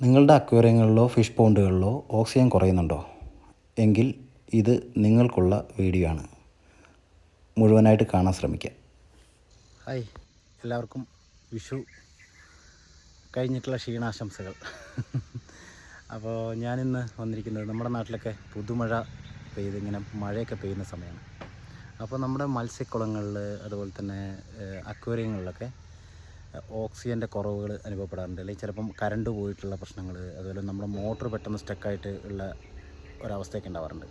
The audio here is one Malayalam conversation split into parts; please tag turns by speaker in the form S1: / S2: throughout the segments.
S1: നിങ്ങളുടെ അക്വേറിയങ്ങളിലോ ഫിഷ് പോണ്ടുകളിലോ ഓക്സിജൻ കുറയുന്നുണ്ടോ? എങ്കിൽ ഇത് നിങ്ങൾക്കുള്ള വീഡിയോ ആണ്. മുഴുവനായിട്ട് കാണാൻ ശ്രമിക്കുക. ഹായ്, എല്ലാവർക്കും വിഷു കഴിഞ്ഞിട്ടുള്ള ക്ഷീണാശംസകൾ. അപ്പോൾ ഞാനിന്ന് വന്നിരിക്കുന്നത് നമ്മുടെ നാട്ടിലൊക്കെ പുതുമഴ പെയ്ത് ഇങ്ങനെ മഴയൊക്കെ പെയ്യുന്ന സമയമാണ്. അപ്പോൾ നമ്മുടെ മത്സ്യക്കുളങ്ങളിൽ അതുപോലെ തന്നെ അക്വേറിയങ്ങളിലൊക്കെ ഓക്സിജൻ്റെ കുറവുകൾ അനുഭവപ്പെടാറുണ്ട്. അല്ലെങ്കിൽ ചിലപ്പം കറണ്ട് പോയിട്ടുള്ള പ്രശ്നങ്ങൾ, അതുപോലെ നമ്മുടെ മോട്ടർ പെട്ടെന്ന് സ്റ്റക്കായിട്ട് ഉള്ള ഒരവസ്ഥയൊക്കെ ഉണ്ടാവാറുണ്ട്.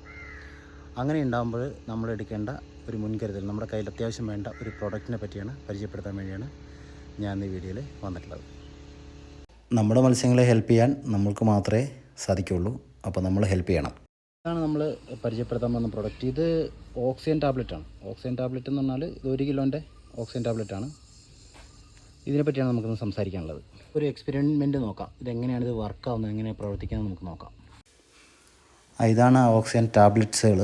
S1: അങ്ങനെ ഉണ്ടാകുമ്പോൾ നമ്മൾ എടുക്കേണ്ട ഒരു മുൻകരുതൽ, നമ്മുടെ കയ്യിൽ അത്യാവശ്യം വേണ്ട ഒരു പ്രോഡക്റ്റിനെ പറ്റിയാണ് പരിചയപ്പെടുത്താൻ വേണ്ടിയാണ് ഞാൻ ഈ വീഡിയോയിൽ വന്നിട്ടുള്ളത്. നമ്മുടെ മത്സ്യങ്ങളെ ഹെൽപ്പ് ചെയ്യാൻ നമ്മൾക്ക് മാത്രമേ സാധിക്കുകയുള്ളൂ. അപ്പോൾ നമ്മൾ ഹെൽപ്പ് ചെയ്യണം. ഇതാണ് നമ്മൾ പരിചയപ്പെടുത്താൻ വന്ന പ്രോഡക്റ്റ്. ഇത് ഓക്സിജൻ ടാബ്ലറ്റാണ്. ഓക്സിജൻ ടാബ്ലറ്റ് എന്ന് പറഞ്ഞാൽ ഇത് 1 കിലോൻ്റെ ഓക്സിജൻ ടാബ്ലറ്റാണ്. ഇതിനെപ്പറ്റിയാണ് നമുക്കൊന്ന് സംസാരിക്കാനുള്ളത്. ഒരു എക്സ്പെരിമെൻറ്റ് നോക്കാം, ഇതെങ്ങനെയാണ് ഇത് വർക്കാവുന്നത്, എങ്ങനെ പ്രവർത്തിക്കുന്നത് നമുക്ക് നോക്കാം. ഇതാണ് ഓക്സിജൻ ടാബ്ലറ്റ്സുകൾ.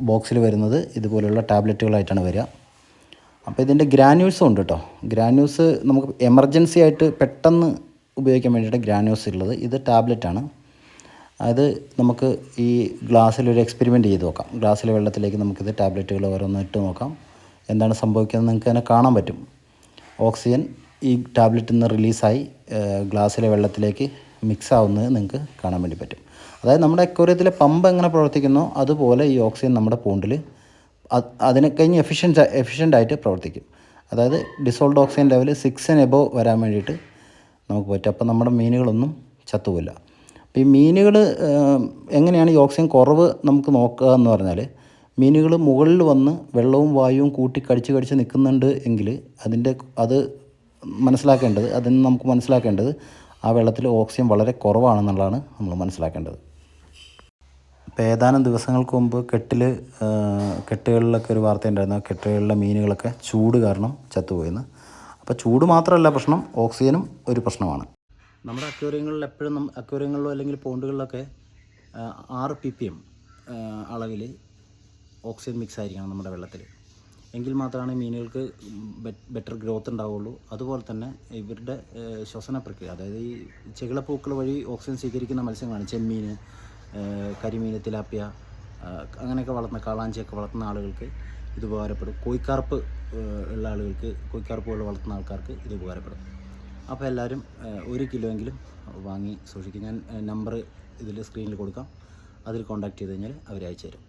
S1: ബോക്സിൽ വരുന്നത് ഇതുപോലെയുള്ള ടാബ്ലറ്റുകളായിട്ടാണ് വരിക. അപ്പോൾ ഇതിൻ്റെ ഗ്രാന്യൂൾസും ഉണ്ട് കേട്ടോ. ഗ്രാന്യൂൾസ് നമുക്ക് എമർജൻസി ആയിട്ട് പെട്ടെന്ന് ഉപയോഗിക്കാൻ വേണ്ടിയിട്ട് ഗ്രാന്യൂൾസ് ഉള്ളത്. ഇത് ടാബ്ലറ്റാണ്. അത് നമുക്ക് ഈ ഗ്ലാസ്സിലൊരു എക്സ്പെരിമെൻറ്റ് ചെയ്ത് നോക്കാം. ഗ്ലാസ്സിലെ വെള്ളത്തിലേക്ക് നമുക്കിത് ടാബ്ലറ്റുകൾ ഓരോന്ന് ഇട്ട് നോക്കാം. എന്താണ് സംഭവിക്കുന്നത് നിങ്ങൾക്ക് തന്നെ കാണാൻ പറ്റും. ഓക്സിജൻ ഈ ടാബ്ലറ്റിൽ നിന്ന് റിലീസായി ഗ്ലാസ്സിലെ വെള്ളത്തിലേക്ക് മിക്സ് ആവുന്നത് നിങ്ങൾക്ക് കാണാൻ വേണ്ടി പറ്റും. അതായത് നമ്മുടെ അക്വേറിയത്തിലെ പമ്പ് എങ്ങനെ പ്രവർത്തിക്കുന്നോ അതുപോലെ ഈ ഓക്സിജൻ നമ്മുടെ പോണ്ടിൽ അതിനെ കഴിഞ്ഞ് എഫിഷ്യൻ്റായിട്ട് പ്രവർത്തിക്കും. അതായത് dissolved oxygen level 6 and above വരാൻ വേണ്ടിയിട്ട് നമുക്ക് പറ്റും. അപ്പോൾ നമ്മുടെ മീനുകളൊന്നും ചത്തുപോയില്ല. അപ്പോൾ ഈ മീനുകൾ എങ്ങനെയാണ് ഈ ഓക്സിജൻ കുറവ് നമുക്ക് നോക്കുക എന്ന് പറഞ്ഞാൽ, മീനുകൾ മുകളിൽ വന്ന് വെള്ളവും വായുവും കൂട്ടി കടിച്ച് നിൽക്കുന്നുണ്ട് എങ്കിൽ അത് മനസ്സിലാക്കേണ്ടത്, അതിന് നമുക്ക് മനസ്സിലാക്കേണ്ടത് ആ വെള്ളത്തിൽ ഓക്സിജൻ വളരെ കുറവാണെന്നുള്ളതാണ് നമ്മൾ മനസ്സിലാക്കേണ്ടത്. ഇപ്പോൾ ഏതാനും ദിവസങ്ങൾക്ക് മുമ്പ് കെട്ടുകളിലൊക്കെ ഒരു വാർത്ത ഉണ്ടായിരുന്നു. കെട്ടുകളിലെ മീനുകളൊക്കെ ചൂട് കാരണം ചത്തുപോയെന്ന്. അപ്പോൾ ചൂട് മാത്രമല്ല പ്രശ്നം, ഓക്സിജനും ഒരു പ്രശ്നമാണ്. നമ്മുടെ അക്വേറിയങ്ങളിൽ എപ്പോഴും അക്വേറിയങ്ങളിലോ അല്ലെങ്കിൽ പോണ്ടുകളിലൊക്കെ 6 ppm അളവിൽ ഓക്സിജൻ മിക്സ് ആയിരിക്കണം നമ്മുടെ വെള്ളത്തിൽ. എങ്കിൽ മാത്രമാണ് മീനുകൾക്ക് ബെറ്റർ ഗ്രോത്ത് ഉണ്ടാവുള്ളൂ. അതുപോലെ തന്നെ ഇവരുടെ ശ്വസന പ്രക്രിയ, അതായത് ഈ ചെകിളപ്പൂക്കൾ വഴി ഓക്സിജൻ സ്വീകരിക്കുന്ന മത്സ്യങ്ങളാണ് ചെമ്മീൻ, കരിമീൻ, തിലാപ്പിയ, അങ്ങനെയൊക്കെ കാളാഞ്ചിയൊക്കെ വളർത്തുന്ന ആളുകൾക്ക് ഇത് ഉപകാരപ്പെടും. കോഴിക്കാർപ്പ് ഉള്ള ആളുകൾക്ക്, കോഴിക്കാർപ്പുകൾ വളർത്തുന്ന ആൾക്കാർക്ക് ഇത് ഉപകാരപ്പെടും. അപ്പോൾ എല്ലാവരും 1 കിലോയെങ്കിലും വാങ്ങി സൂക്ഷിക്കും. ഞാൻ നമ്പർ ഇതിൽ സ്ക്രീനിൽ കൊടുക്കാം, അതിൽ കോൺടാക്റ്റ് ചെയ്ത് കഴിഞ്ഞാൽ അവർ അയച്ചു തരും.